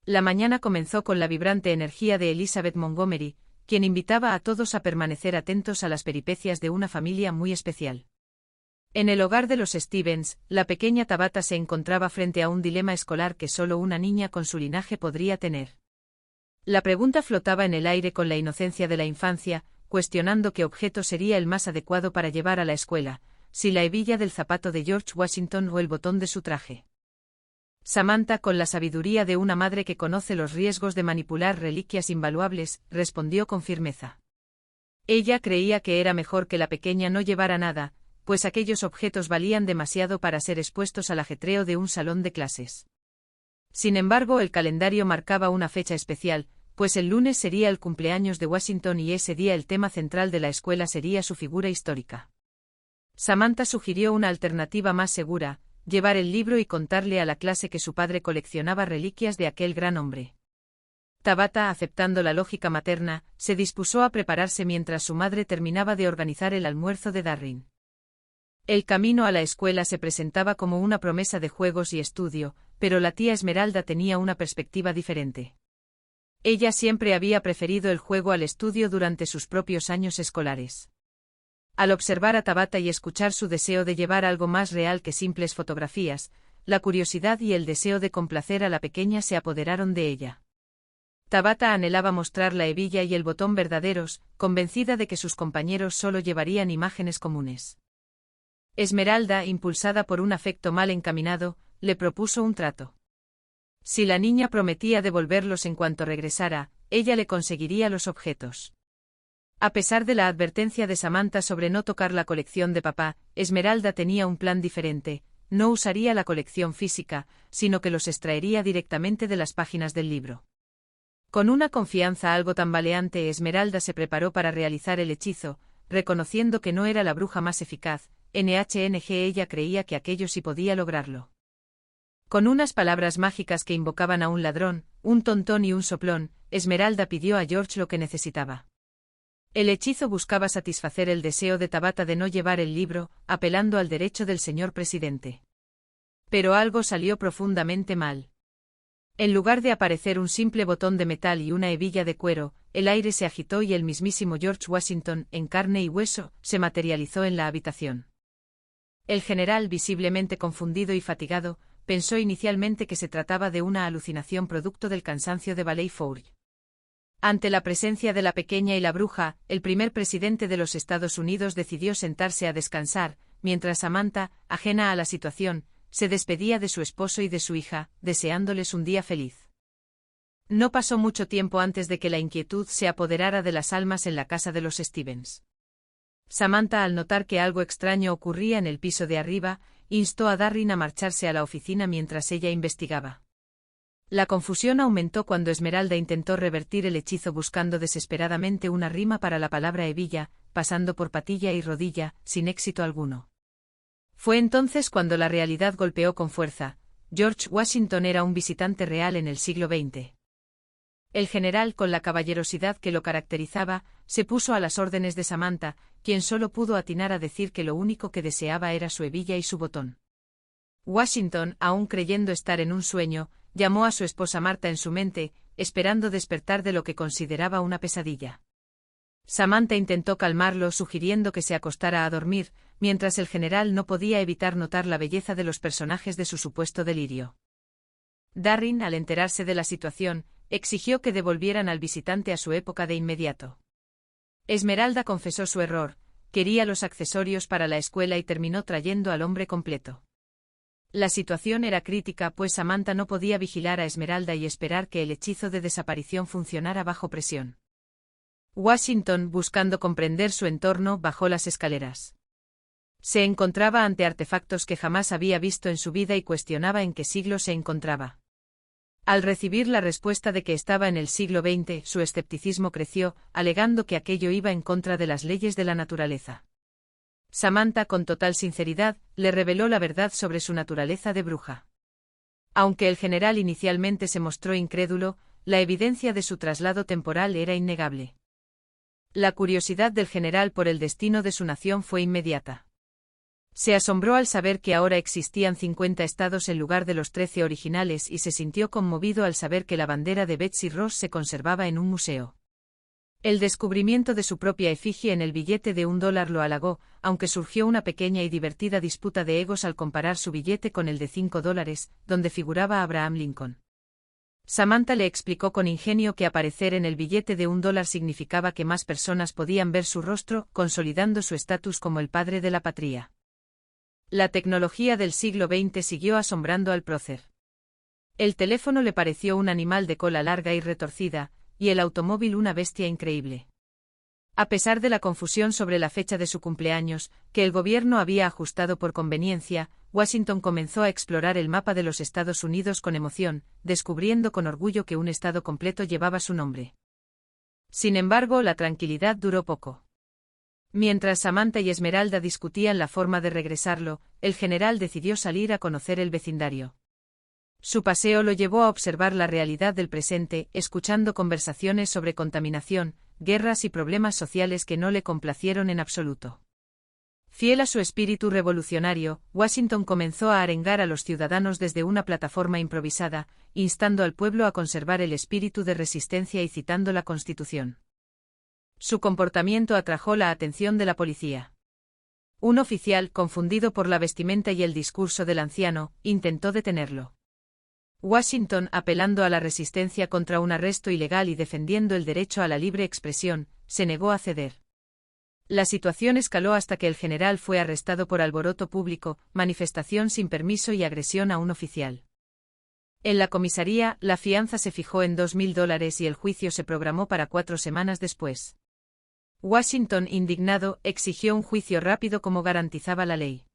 La mañana comenzó con la vibrante energía de Elizabeth Montgomery, quien invitaba a todos a permanecer atentos a las peripecias de una familia muy especial. En el hogar de los Stevens, la pequeña Tabitha se encontraba frente a un dilema escolar que solo una niña con su linaje podría tener. La pregunta flotaba en el aire con la inocencia de la infancia, cuestionando qué objeto sería el más adecuado para llevar a la escuela, si la hebilla del zapato de George Washington o el botón de su traje. Samantha, con la sabiduría de una madre que conoce los riesgos de manipular reliquias invaluables, respondió con firmeza. Ella creía que era mejor que la pequeña no llevara nada, pues aquellos objetos valían demasiado para ser expuestos al ajetreo de un salón de clases. Sin embargo, el calendario marcaba una fecha especial, pues el lunes sería el cumpleaños de Washington y ese día el tema central de la escuela sería su figura histórica. Samantha sugirió una alternativa más segura: llevar el libro y contarle a la clase que su padre coleccionaba reliquias de aquel gran hombre. Tabitha, aceptando la lógica materna, se dispuso a prepararse mientras su madre terminaba de organizar el almuerzo de Darrin. El camino a la escuela se presentaba como una promesa de juegos y estudio, pero la tía Esmeralda tenía una perspectiva diferente. Ella siempre había preferido el juego al estudio durante sus propios años escolares. Al observar a Tabitha y escuchar su deseo de llevar algo más real que simples fotografías, la curiosidad y el deseo de complacer a la pequeña se apoderaron de ella. Tabitha anhelaba mostrar la hebilla y el botón verdaderos, convencida de que sus compañeros solo llevarían imágenes comunes. Esmeralda, impulsada por un afecto mal encaminado, le propuso un trato. Si la niña prometía devolverlos en cuanto regresara, ella le conseguiría los objetos. A pesar de la advertencia de Samantha sobre no tocar la colección de papá, Esmeralda tenía un plan diferente: no usaría la colección física, sino que los extraería directamente de las páginas del libro. Con una confianza algo tambaleante, Esmeralda se preparó para realizar el hechizo, reconociendo que no era la bruja más eficaz. Ella creía que aquello sí podía lograrlo. Con unas palabras mágicas que invocaban a un ladrón, un tontón y un soplón, Esmeralda pidió a George lo que necesitaba. El hechizo buscaba satisfacer el deseo de Tabitha de no llevar el libro, apelando al derecho del señor presidente. Pero algo salió profundamente mal. En lugar de aparecer un simple botón de metal y una hebilla de cuero, el aire se agitó y el mismísimo George Washington, en carne y hueso, se materializó en la habitación. El general, visiblemente confundido y fatigado, pensó inicialmente que se trataba de una alucinación producto del cansancio de Valley Forge. Ante la presencia de la pequeña y la bruja, el primer presidente de los Estados Unidos decidió sentarse a descansar, mientras Samantha, ajena a la situación, se despedía de su esposo y de su hija, deseándoles un día feliz. No pasó mucho tiempo antes de que la inquietud se apoderara de las almas en la casa de los Stevens. Samantha, al notar que algo extraño ocurría en el piso de arriba, instó a Darrin a marcharse a la oficina mientras ella investigaba. La confusión aumentó cuando Esmeralda intentó revertir el hechizo buscando desesperadamente una rima para la palabra hebilla, pasando por patilla y rodilla, sin éxito alguno. Fue entonces cuando la realidad golpeó con fuerza: George Washington era un visitante real en el siglo XX. El general, con la caballerosidad que lo caracterizaba, se puso a las órdenes de Samantha, quien solo pudo atinar a decir que lo único que deseaba era su hebilla y su botón. Washington, aún creyendo estar en un sueño, llamó a su esposa Martha en su mente, esperando despertar de lo que consideraba una pesadilla. Samantha intentó calmarlo sugiriendo que se acostara a dormir, mientras el general no podía evitar notar la belleza de los personajes de su supuesto delirio. Darrin, al enterarse de la situación, exigió que devolvieran al visitante a su época de inmediato. Esmeralda confesó su error: quería los accesorios para la escuela y terminó trayendo al hombre completo. La situación era crítica, pues Samantha no podía vigilar a Esmeralda y esperar que el hechizo de desaparición funcionara bajo presión. Washington, buscando comprender su entorno, bajó las escaleras. Se encontraba ante artefactos que jamás había visto en su vida y cuestionaba en qué siglo se encontraba. Al recibir la respuesta de que estaba en el siglo XX, su escepticismo creció, alegando que aquello iba en contra de las leyes de la naturaleza. Samantha, con total sinceridad, le reveló la verdad sobre su naturaleza de bruja. Aunque el general inicialmente se mostró incrédulo, la evidencia de su traslado temporal era innegable. La curiosidad del general por el destino de su nación fue inmediata. Se asombró al saber que ahora existían 50 estados en lugar de los 13 originales y se sintió conmovido al saber que la bandera de Betsy Ross se conservaba en un museo. El descubrimiento de su propia efigie en el billete de $1 lo halagó, aunque surgió una pequeña y divertida disputa de egos al comparar su billete con el de $5, donde figuraba Abraham Lincoln. Samantha le explicó con ingenio que aparecer en el billete de $1 significaba que más personas podían ver su rostro, consolidando su estatus como el padre de la patria. La tecnología del siglo XX siguió asombrando al prócer. El teléfono le pareció un animal de cola larga y retorcida, y el automóvil una bestia increíble. A pesar de la confusión sobre la fecha de su cumpleaños, que el gobierno había ajustado por conveniencia, Washington comenzó a explorar el mapa de los Estados Unidos con emoción, descubriendo con orgullo que un estado completo llevaba su nombre. Sin embargo, la tranquilidad duró poco. Mientras Samantha y Esmeralda discutían la forma de regresarlo, el general decidió salir a conocer el vecindario. Su paseo lo llevó a observar la realidad del presente, escuchando conversaciones sobre contaminación, guerras y problemas sociales que no le complacieron en absoluto. Fiel a su espíritu revolucionario, Washington comenzó a arengar a los ciudadanos desde una plataforma improvisada, instando al pueblo a conservar el espíritu de resistencia y citando la Constitución. Su comportamiento atrajo la atención de la policía. Un oficial, confundido por la vestimenta y el discurso del anciano, intentó detenerlo. Washington, apelando a la resistencia contra un arresto ilegal y defendiendo el derecho a la libre expresión, se negó a ceder. La situación escaló hasta que el general fue arrestado por alboroto público, manifestación sin permiso y agresión a un oficial. En la comisaría, la fianza se fijó en $2.000 y el juicio se programó para 4 semanas después. Washington, indignado, exigió un juicio rápido como garantizaba la ley.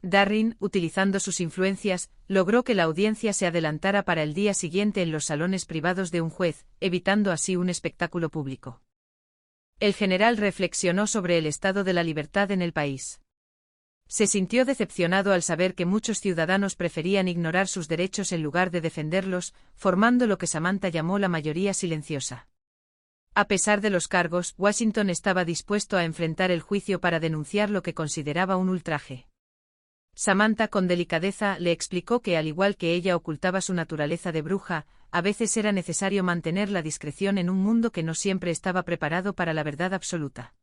Darring, utilizando sus influencias, logró que la audiencia se adelantara para el día siguiente en los salones privados de un juez, evitando así un espectáculo público. El general reflexionó sobre el estado de la libertad en el país. Se sintió decepcionado al saber que muchos ciudadanos preferían ignorar sus derechos en lugar de defenderlos, formando lo que Samantha llamó la mayoría silenciosa. A pesar de los cargos, Washington estaba dispuesto a enfrentar el juicio para denunciar lo que consideraba un ultraje. Samantha, con delicadeza, le explicó que al igual que ella ocultaba su naturaleza de bruja, a veces era necesario mantener la discreción en un mundo que no siempre estaba preparado para la verdad absoluta.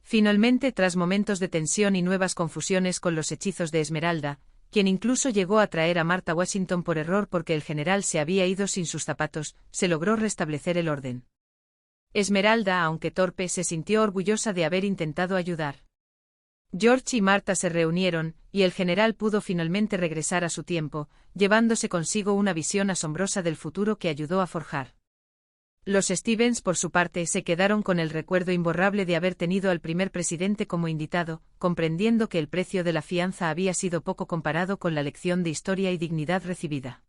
Finalmente, tras momentos de tensión y nuevas confusiones con los hechizos de Esmeralda, quien incluso llegó a traer a Martha Washington por error porque el general se había ido sin sus zapatos, se logró restablecer el orden. Esmeralda, aunque torpe, se sintió orgullosa de haber intentado ayudar. George y Martha se reunieron, y el general pudo finalmente regresar a su tiempo, llevándose consigo una visión asombrosa del futuro que ayudó a forjar. Los Stevens, por su parte, se quedaron con el recuerdo imborrable de haber tenido al primer presidente como invitado, comprendiendo que el precio de la fianza había sido poco comparado con la lección de historia y dignidad recibida.